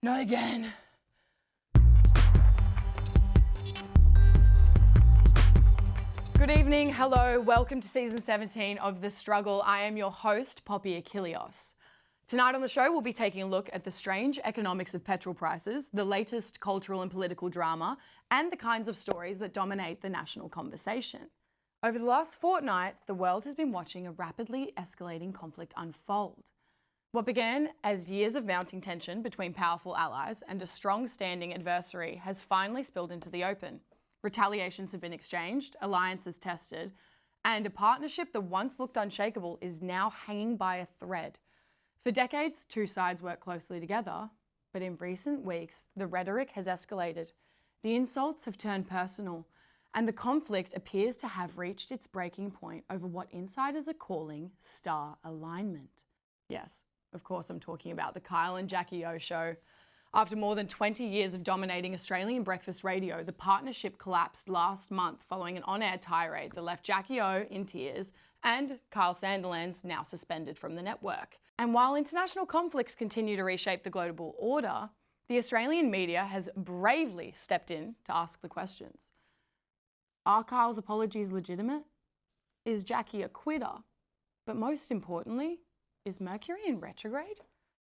Not again. Good evening, hello, welcome to season 17 of The Struggle. I am your host, Poppy Achilleos. Tonight on the show, we'll be taking a look at the strange economics of petrol prices, the latest cultural and political drama, and the kinds of stories that dominate the national conversation. Over the last fortnight, the world has been watching a rapidly escalating conflict unfold. What began as years of mounting tension between powerful allies and a strong-standing adversary has finally spilled into the open. Retaliations have been exchanged, alliances tested, and a partnership that once looked unshakable is now hanging by a thread. For decades, two sides worked closely together, but in recent weeks, the rhetoric has escalated. The insults have turned personal, and the conflict appears to have reached its breaking point over what insiders are calling star alignment. Yes, of course I'm talking about the Kyle and Jackie O show. After more than 20 years of dominating Australian breakfast radio, the partnership collapsed last month following an on-air tirade that left Jackie O in tears and Kyle Sandilands now suspended from the network. And while international conflicts continue to reshape the global order, the Australian media has bravely stepped in to ask the questions. Are Kyle's apologies legitimate? Is Jackie a quitter? But most importantly, is Mercury in retrograde?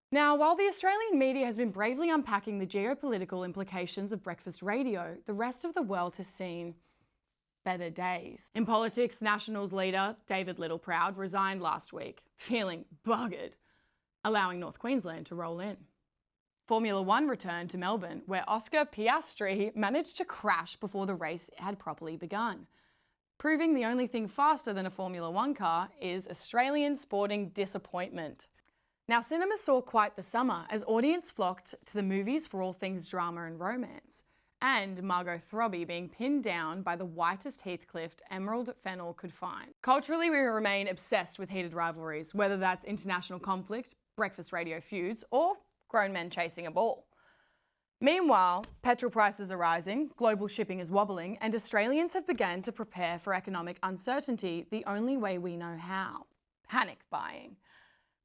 Now, while the Australian media has been bravely unpacking the geopolitical implications of breakfast radio, the rest of the world has seen better days. In politics, Nationals leader David Littleproud resigned last week, feeling buggered, allowing North Queensland to roll in. Formula One returned to Melbourne, where Oscar Piastri managed to crash before the race had properly begun, proving the only thing faster than a Formula One car is Australian sporting disappointment. Now, cinema saw quite the summer as audience flocked to the movies for all things drama and romance, and Margot Robbie being pinned down by the whitest Heathcliff Emerald Fennell could find. Culturally, we remain obsessed with heated rivalries, whether that's international conflict, breakfast radio feuds, or grown men chasing a ball. Meanwhile, petrol prices are rising, global shipping is wobbling, and Australians have begun to prepare for economic uncertainty the only way we know how: panic buying.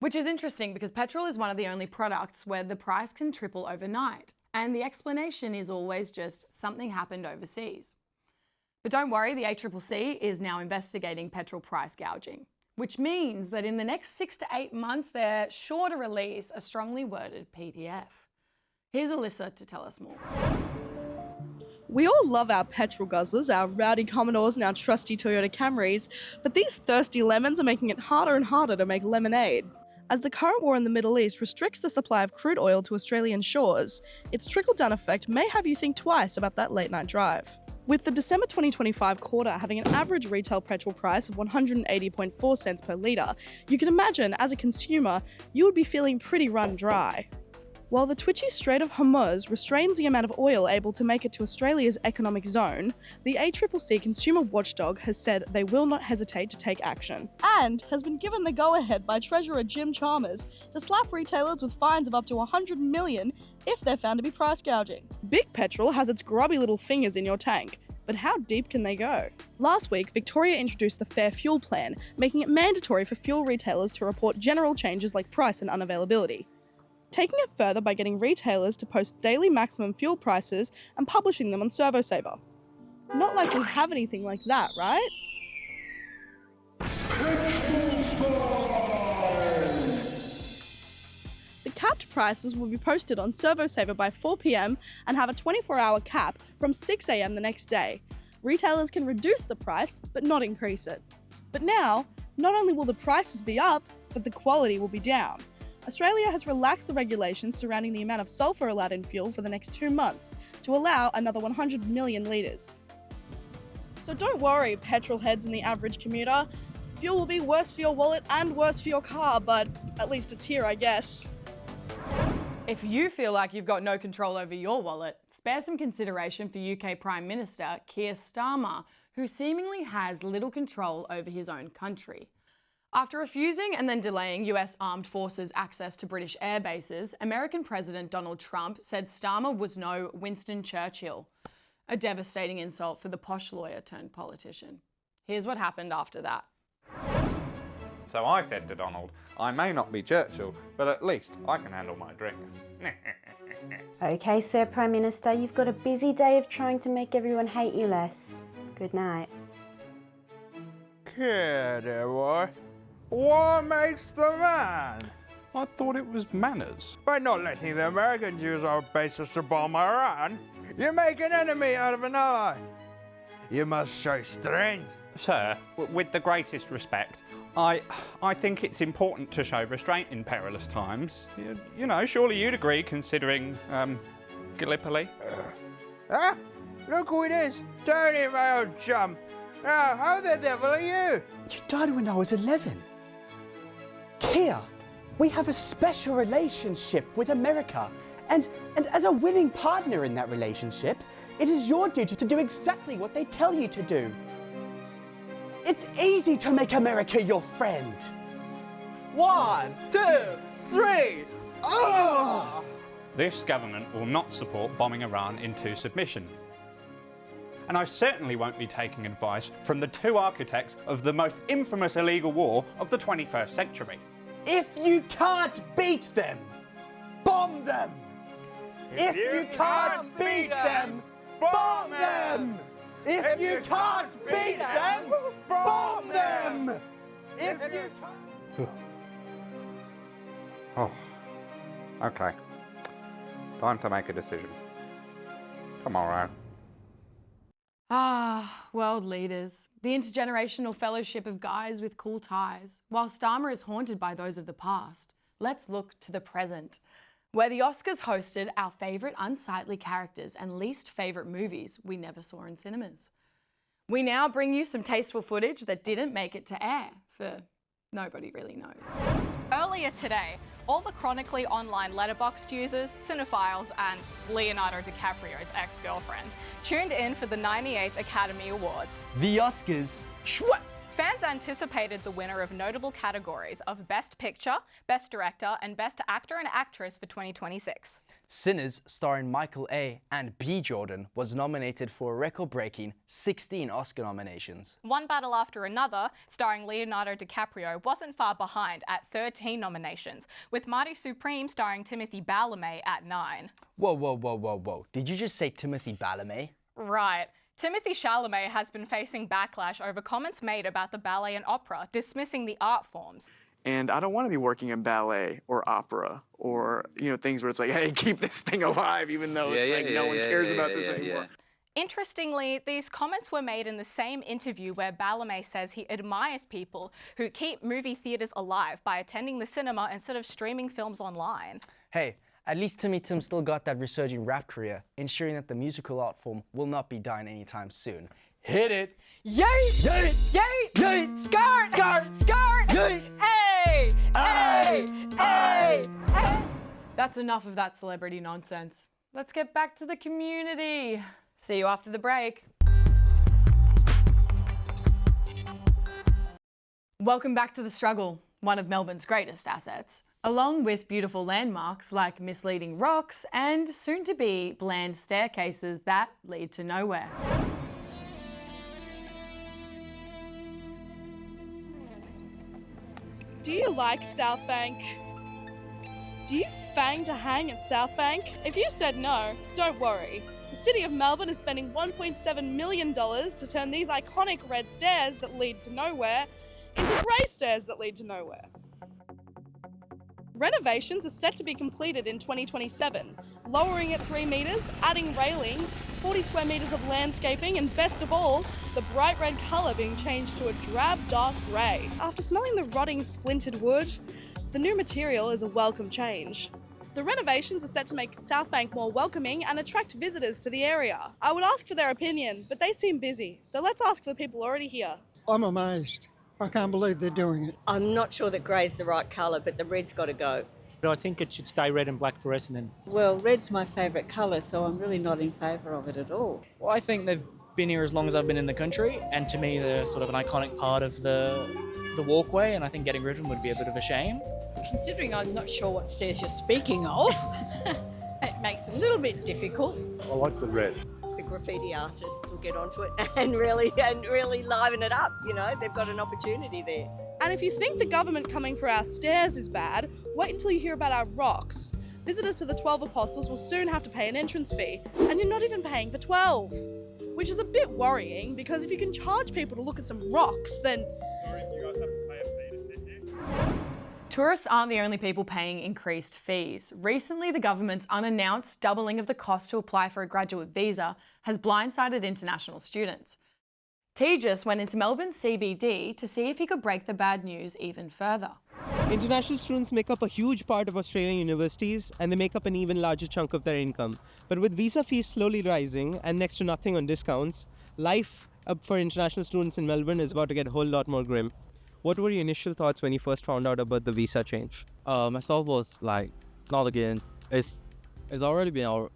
Which is interesting because petrol is one of the only products where the price can triple overnight, and the explanation is always just something happened overseas. But don't worry, the ACCC is now investigating petrol price gouging, which means that in the next 6 to 8 months, they're sure to release a strongly worded PDF. Here's Alyssa to tell us more. We all love our petrol guzzlers, our rowdy Commodores and our trusty Toyota Camrys, but these thirsty lemons are making it harder and harder to make lemonade. As the current war in the Middle East restricts the supply of crude oil to Australian shores, its trickle-down effect may have you think twice about that late-night drive. With the December 2025 quarter having an average retail petrol price of 180.4 cents per litre, you can imagine, as a consumer, you would be feeling pretty run dry. While the twitchy Strait of Hormuz restrains the amount of oil able to make it to Australia's economic zone, the ACCC consumer watchdog has said they will not hesitate to take action, and has been given the go-ahead by Treasurer Jim Chalmers to slap retailers with fines of up to $100 million if they're found to be price gouging. Big Petrol has its grubby little fingers in your tank, but how deep can they go? Last week, Victoria introduced the Fair Fuel Plan, making it mandatory for fuel retailers to report general changes like price and unavailability. Taking it further by getting retailers to post daily maximum fuel prices and publishing them on ServoSaver. Not like we have anything like that, right? The capped prices will be posted on ServoSaver by 4 PM and have a 24-hour cap from 6 AM the next day. Retailers can reduce the price, but not increase it. But now, not only will the prices be up, but the quality will be down. Australia has relaxed the regulations surrounding the amount of sulphur allowed in fuel for the next 2 months to allow another 100 million litres. So don't worry, petrol heads and the average commuter. Fuel will be worse for your wallet and worse for your car, but at least it's here, I guess. If you feel like you've got no control over your wallet, spare some consideration for UK Prime Minister Keir Starmer, who seemingly has little control over his own country. After refusing and then delaying US armed forces access to British air bases, American President Donald Trump said Starmer was no Winston Churchill, a devastating insult for the posh lawyer turned politician. Here's what happened after that. So I said to Donald, I may not be Churchill, but at least I can handle my drink. Okay, Sir Prime Minister, you've got a busy day of trying to make everyone hate you less. Good night. Here, dear boy. War makes the man. I thought it was manners. By not letting the Americans use our bases to bomb Iran, you make an enemy out of an ally. You must show strength. Sir, with the greatest respect, I think it's important to show restraint in perilous times. You know, surely you'd agree, considering, Gallipoli. Huh? Look who it is. Tony, my old chum. Now, how the devil are you? You died when I was 11. Kia, we have a special relationship with America, and as a willing partner in that relationship, it is your duty to do exactly what they tell you to do. It's easy to make America your friend. 1, 2, 3. Oh! This government will not support bombing Iran into submission. And I certainly won't be taking advice from the two architects of the most infamous illegal war of the 21st century. If you can't beat them, bomb them! If you can't beat them, bomb them! If you can't beat them, bomb them! If you can't... Oh, okay. Time to make a decision. Tomorrow. Ah, world leaders. The intergenerational fellowship of guys with cool ties. While Starmer is haunted by those of the past, let's look to the present, where the Oscars hosted our favourite unsightly characters and least favourite movies we never saw in cinemas. We now bring you some tasteful footage that didn't make it to air, for nobody really knows. Earlier today, all the chronically online Letterboxd users, cinephiles, and Leonardo DiCaprio's ex-girlfriends tuned in for the 98th Academy Awards. The Oscars, shwat! Fans anticipated the winner of notable categories of Best Picture, Best Director, and Best Actor and Actress for 2026. Sinners, starring Michael A. and B. Jordan, was nominated for a record-breaking 16 Oscar nominations. One Battle After Another, starring Leonardo DiCaprio, wasn't far behind at 13 nominations, with Marty Supreme starring Timothy Chalamet at 9. Whoa. Did you just say Timothy Chalamet? Right. Timothy Chalamet has been facing backlash over comments made about the ballet and opera, dismissing the art forms. And I don't want to be working in ballet or opera or, things where it's like, hey, keep this thing alive, even though no one cares about this anymore. Interestingly, these comments were made in the same interview where Chalamet says he admires people who keep movie theatres alive by attending the cinema instead of streaming films online. Hey, at least Timmy Tim still got that resurging rap career, ensuring that the musical art form will not be dying anytime soon. Hit it! Yay! Yay! Yay! Yay! Skirt! Skirt! Skirt! Yay! Hey! Hey! Hey! Hey! That's enough of that celebrity nonsense. Let's get back to the community. See you after the break. Welcome back to The Struggle, one of Melbourne's greatest assets, along with beautiful landmarks like misleading rocks and soon-to-be bland staircases that lead to nowhere. Do you like South Bank? Do you fang to hang at South Bank? If you said no, don't worry. The City of Melbourne is spending $1.7 million to turn these iconic red stairs that lead to nowhere into grey stairs that lead to nowhere. Renovations are set to be completed in 2027, lowering it 3 metres, adding railings, 40 square metres of landscaping, and best of all, the bright red colour being changed to a drab dark grey. After smelling the rotting splintered wood, the new material is a welcome change. The renovations are set to make South Bank more welcoming and attract visitors to the area. I would ask for their opinion, but they seem busy, so let's ask for the people already here. I'm amazed. I can't believe they're doing it. I'm not sure that grey's the right colour, but the red's got to go. I think it should stay red and black fluorescent. Well, red's my favourite colour, so I'm really not in favour of it at all. Well, I think they've been here as long as I've been in the country, and to me they're sort of an iconic part of the walkway, and I think getting rid of them would be a bit of a shame. Considering I'm not sure what stairs you're speaking of, it makes it a little bit difficult. I like the red. The graffiti artists will get onto it and really liven it up, they've got an opportunity there. And if you think the government coming for our stairs is bad, wait until you hear about our rocks. Visitors to the 12 Apostles will soon have to pay an entrance fee, and you're not even paying for 12. Which is a bit worrying, because if you can charge people to look at some rocks, then... Sorry, you guys have to pay a fee to sit here. Tourists aren't the only people paying increased fees. Recently, the government's unannounced doubling of the cost to apply for a graduate visa has blindsided international students. Tejas went into Melbourne CBD to see if he could break the bad news even further. International students make up a huge part of Australian universities, and they make up an even larger chunk of their income. But with visa fees slowly rising and next to nothing on discounts, life for international students in Melbourne is about to get a whole lot more grim. What were your initial thoughts when you first found out about the visa change? Myself was like, not again. It's already been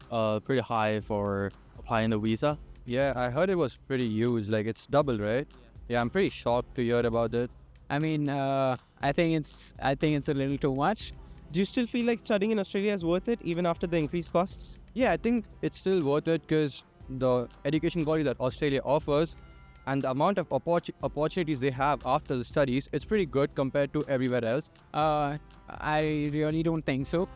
pretty high for applying the visa. Yeah, I heard it was pretty huge, like it's double, right? Yeah, I'm pretty shocked to hear about it. I mean, I think it's a little too much. Do you still feel like studying in Australia is worth it, even after the increased costs? Yeah, I think it's still worth it because the education quality that Australia offers and the amount of opportunities they have after the studies, it's pretty good compared to everywhere else. I really don't think so.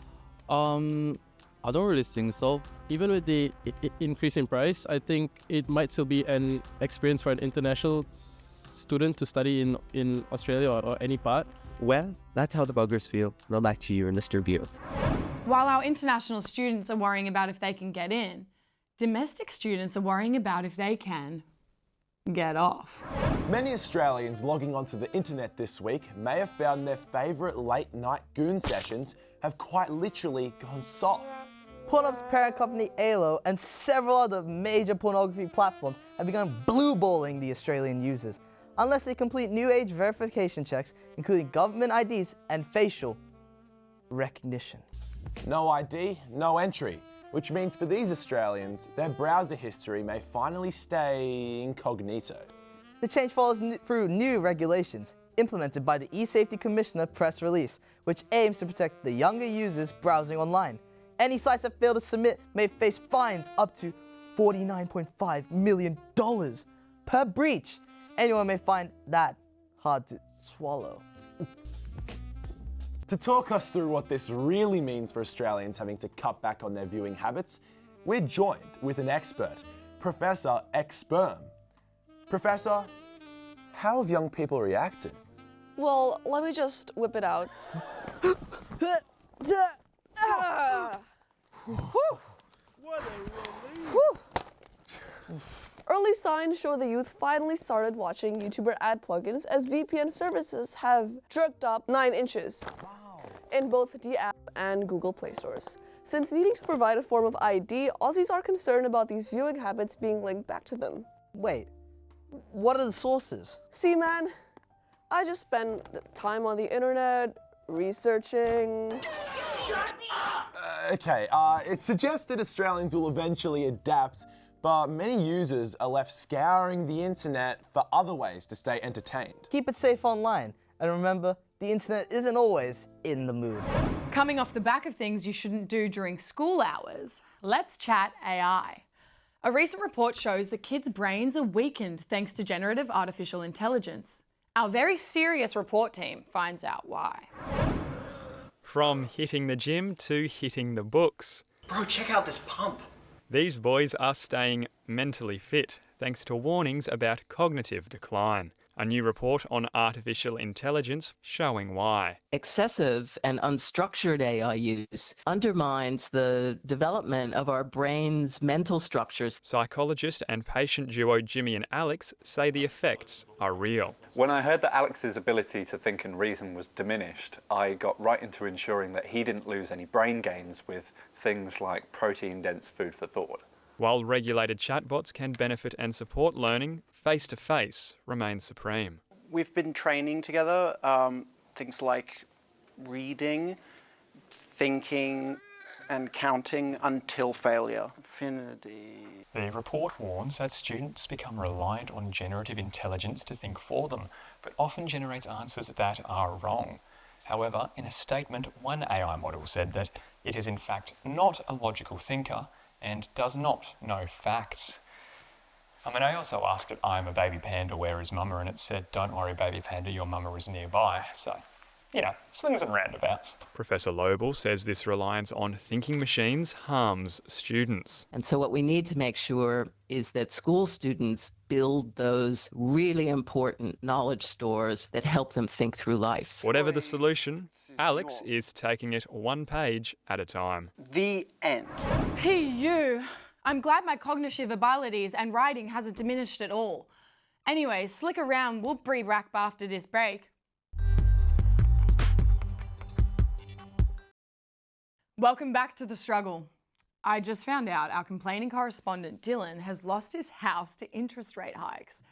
I don't really think so. Even with the increase in price, I think it might still be an experience for an international student to study in Australia or any part. Well, that's how the buggers feel. Now back to you and Mr. View. While our international students are worrying about if they can get in, domestic students are worrying about if they can get off. Many Australians logging onto the internet this week may have found their favourite late-night goon sessions have quite literally gone soft. Pornhub's parent company ALO and several other major pornography platforms have begun blue-balling the Australian users, unless they complete new age verification checks, including government IDs and facial recognition. No ID, no entry, which means for these Australians, their browser history may finally stay incognito. The change follows through new regulations implemented by the eSafety Commissioner press release, which aims to protect the younger users browsing online. Any sites that fail to submit may face fines up to $49.5 million per breach. Anyone may find that hard to swallow. To talk us through what this really means for Australians having to cut back on their viewing habits, we're joined with an expert, Professor X-Sperm. Professor, how have young people reacted? Well, let me just whip it out. Early signs show the youth finally started watching YouTuber ad plugins as VPN services have jerked up 9 inches in both the app and Google Play stores. Since needing to provide a form of ID, Aussies are concerned about these viewing habits being linked back to them. Wait, what are the sources? See, man, I just spend time on the internet researching. Okay, it suggests that Australians will eventually adapt, but many users are left scouring the internet for other ways to stay entertained. Keep it safe online, and remember, the internet isn't always in the mood. Coming off the back of things you shouldn't do during school hours, let's chat AI. A recent report shows that kids' brains are weakened thanks to generative artificial intelligence. Our very serious report team finds out why. From hitting the gym to hitting the books. Bro, check out this pump. These boys are staying mentally fit thanks to warnings about cognitive decline. A new report on artificial intelligence showing why. Excessive and unstructured AI use undermines the development of our brain's mental structures. Psychologist and patient duo Jimmy and Alex say the effects are real. When I heard that Alex's ability to think and reason was diminished, I got right into ensuring that he didn't lose any brain gains with things like protein-dense food for thought. While regulated chatbots can benefit and support learning, face-to-face remains supreme. We've been training together, things like reading, thinking, and counting until failure. Infinity. The report warns that students become reliant on generative intelligence to think for them, but often generates answers that are wrong. However, in a statement, one AI model said that it is in fact not a logical thinker and does not know facts. I mean, I also asked it, I'm a baby panda, where is mama? And it said, don't worry baby panda, your mama is nearby. So, swings and roundabouts. Professor Lobel says this reliance on thinking machines harms students. And so what we need to make sure is that school students build those really important knowledge stores that help them think through life. Whatever the solution, Alex is taking it one page at a time. The end. PU. I'm glad my cognitive abilities and writing hasn't diminished at all. Anyway, slick around, we'll breed rack after this break. Welcome back to The Struggle. I just found out our complaining correspondent Dylan has lost his house to interest rate hikes.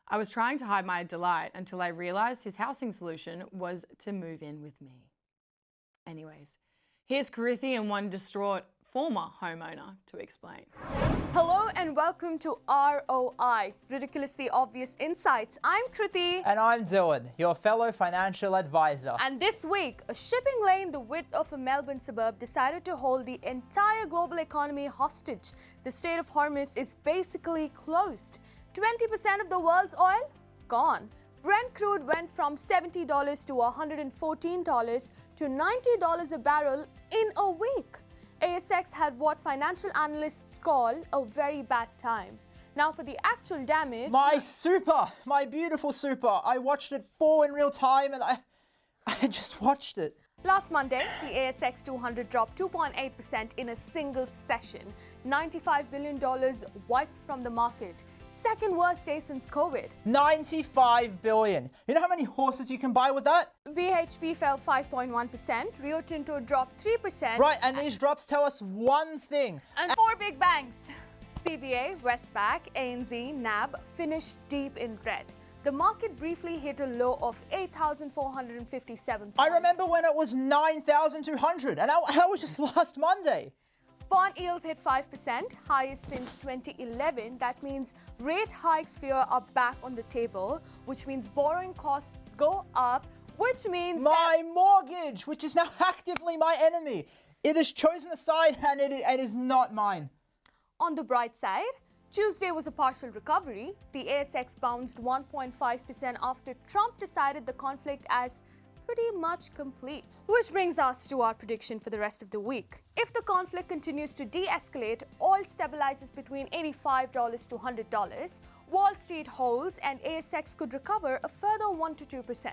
I was trying to hide my delight until I realised his housing solution was to move in with me. Anyways, here's Karithi and one distraught former homeowner to explain. Hello and welcome to ROI, Ridiculously Obvious Insights. I'm Kriti. And I'm Dylan, your fellow financial advisor. And this week, a shipping lane the width of a Melbourne suburb decided to hold the entire global economy hostage. The Strait of Hormuz is basically closed. 20% of the world's oil? Gone. Brent crude went from $70 to $114 to $90 a barrel in a week. ASX had what financial analysts call a very bad time. Now for the actual damage... My beautiful super. I watched it fall in real time and I just watched it. Last Monday, the ASX 200 dropped 2.8% in a single session. $95 billion wiped from the market. Second worst day since COVID. 95 billion. You know how many horses you can buy with that? BHP fell 5.1%, Rio Tinto dropped 3%. Right, and these drops tell us one thing. And 4 big banks. CBA, Westpac, ANZ, NAB finished deep in red. The market briefly hit a low of 8,457 points. I remember when it was 9,200, and that was just last Monday. Bond yields hit 5%, highest since 2011. That means rate hikes fear are back on the table, which means borrowing costs go up, which means my mortgage, which is now actively my enemy. It has chosen a side and it is not mine. On the bright side, Tuesday was a partial recovery. The ASX bounced 1.5% after Trump decided the conflict as pretty much complete. Which brings us to our prediction for the rest of the week. If the conflict continues to de-escalate, oil stabilizes between $85 to $100, Wall Street holds and ASX could recover a further 1 to 2%.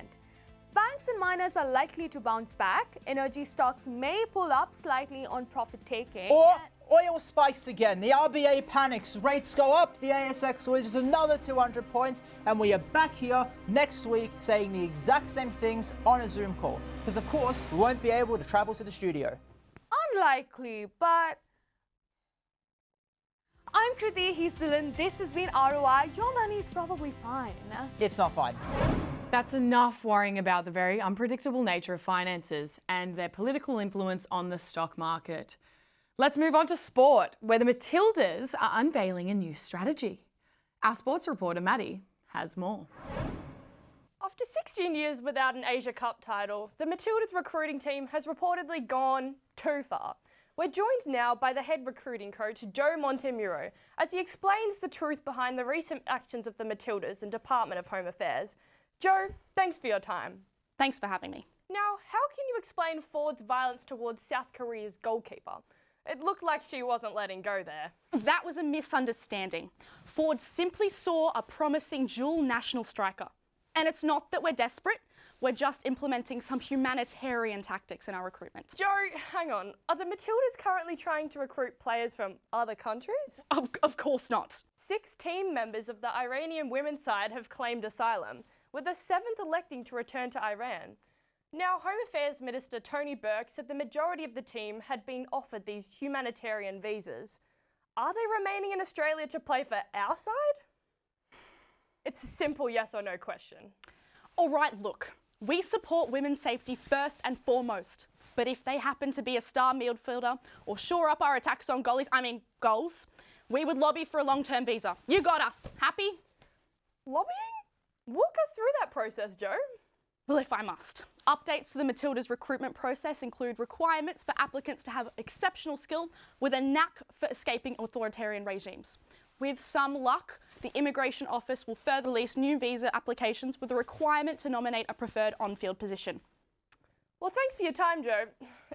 Banks and miners are likely to bounce back. Energy stocks may pull up slightly on profit taking. Or oil spikes again. The RBA panics. Rates go up. The ASX loses another 200 points. And we are back here next week saying the exact same things on a Zoom call. Because, of course, we won't be able to travel to the studio. Unlikely, but... I'm Kriti, he's Dylan. This has been ROI. Your money's probably fine. It's not fine. That's enough worrying about the very unpredictable nature of finances and their political influence on the stock market. Let's move on to sport, where the Matildas are unveiling a new strategy. Our sports reporter, Maddie, has more. After 16 years without an Asia Cup title, the Matildas recruiting team has reportedly gone too far. We're joined now by the head recruiting coach, Joe Montemuro, as he explains the truth behind the recent actions of the Matildas and Department of Home Affairs. Joe, thanks for your time. Thanks for having me. Now, how can you explain Ford's violence towards South Korea's goalkeeper? It looked like she wasn't letting go there. That was a misunderstanding. Ford simply saw a promising dual national striker. And it's not that we're desperate, we're just implementing some humanitarian tactics in our recruitment. Joe, hang on. Are the Matildas currently trying to recruit players from other countries? Of course not. 6 team members of the Iranian women's side have claimed asylum, with the 7th electing to return to Iran. Now, Home Affairs Minister Tony Burke said the majority of the team had been offered these humanitarian visas. Are they remaining in Australia to play for our side? It's a simple yes or no question. All right, look, we support women's safety first and foremost. But if they happen to be a star midfielder or shore up our attacks on goals, we would lobby for a long-term visa. You got us. Happy? Lobbying? Walk us through that process, Joe. Well, if I must. Updates to the Matildas recruitment process include requirements for applicants to have exceptional skill with a knack for escaping authoritarian regimes. With some luck, the Immigration Office will further release new visa applications with a requirement to nominate a preferred on-field position. Well, thanks for your time, Joe.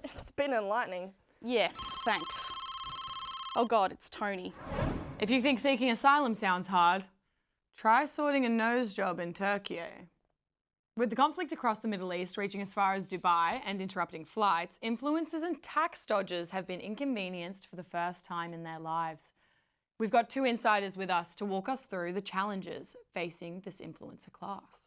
It's been enlightening. Yeah, thanks. Oh God, it's Tony. If you think seeking asylum sounds hard, try sorting a nose job in Turkey. With the conflict across the Middle East reaching as far as Dubai and interrupting flights, influencers and tax dodgers have been inconvenienced for the first time in their lives. We've got two insiders with us to walk us through the challenges facing this influencer class.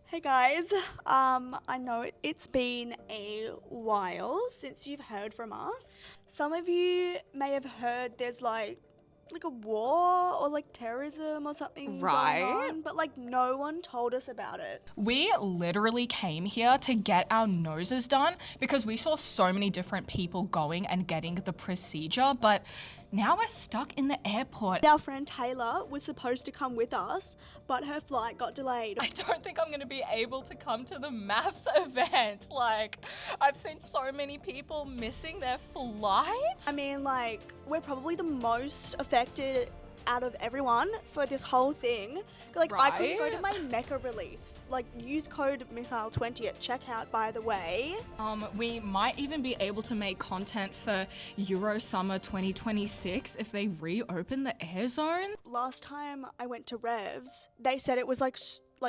Hey guys, I know it's been a while since you've heard from us. Some of you may have heard there's like a war or like terrorism or something going on, but like no one told us about it. We literally came here to get our noses done because we saw so many different people going and getting the procedure, but now we're stuck in the airport. Our friend Taylor was supposed to come with us, but her flight got delayed. I don't think I'm gonna be able to come to the maths event. Like, I've seen so many people missing their flights. I mean, like, we're probably the most affected out of everyone for this whole thing. Like, I couldn't go to my Mecca release. Like, use code Missile20 at checkout, by the way. We might even be able to make content for Euro Summer 2026 if they reopen the air zone. Last time I went to Revs, they said it was like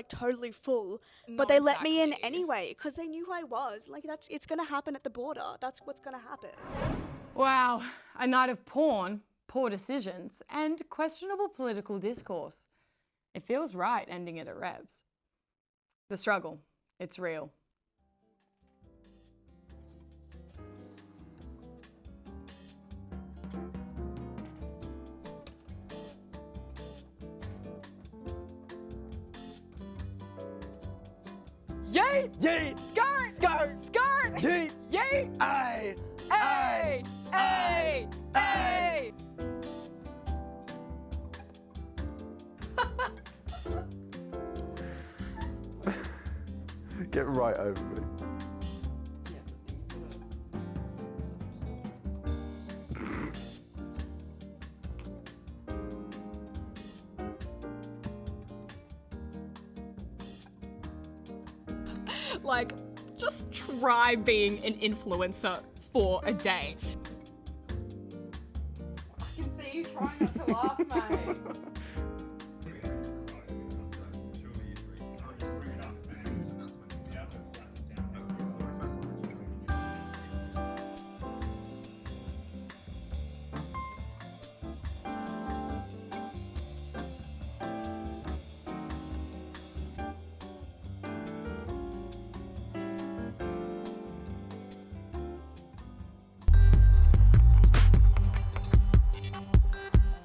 totally full, but they let me in anyway because they knew who I was. Like, it's gonna happen at the border. That's what's gonna happen. Wow, a night of porn, poor decisions, and questionable political discourse. It feels right ending it at Revs. The struggle, it's real. Yeet! Yeet! Skirt! Skirt! Skirt! Yeet! Yeet! Aye! Ay! Ay! Ay! Get right over me. Like, just try being an influencer for a day. I can see you trying not to laugh.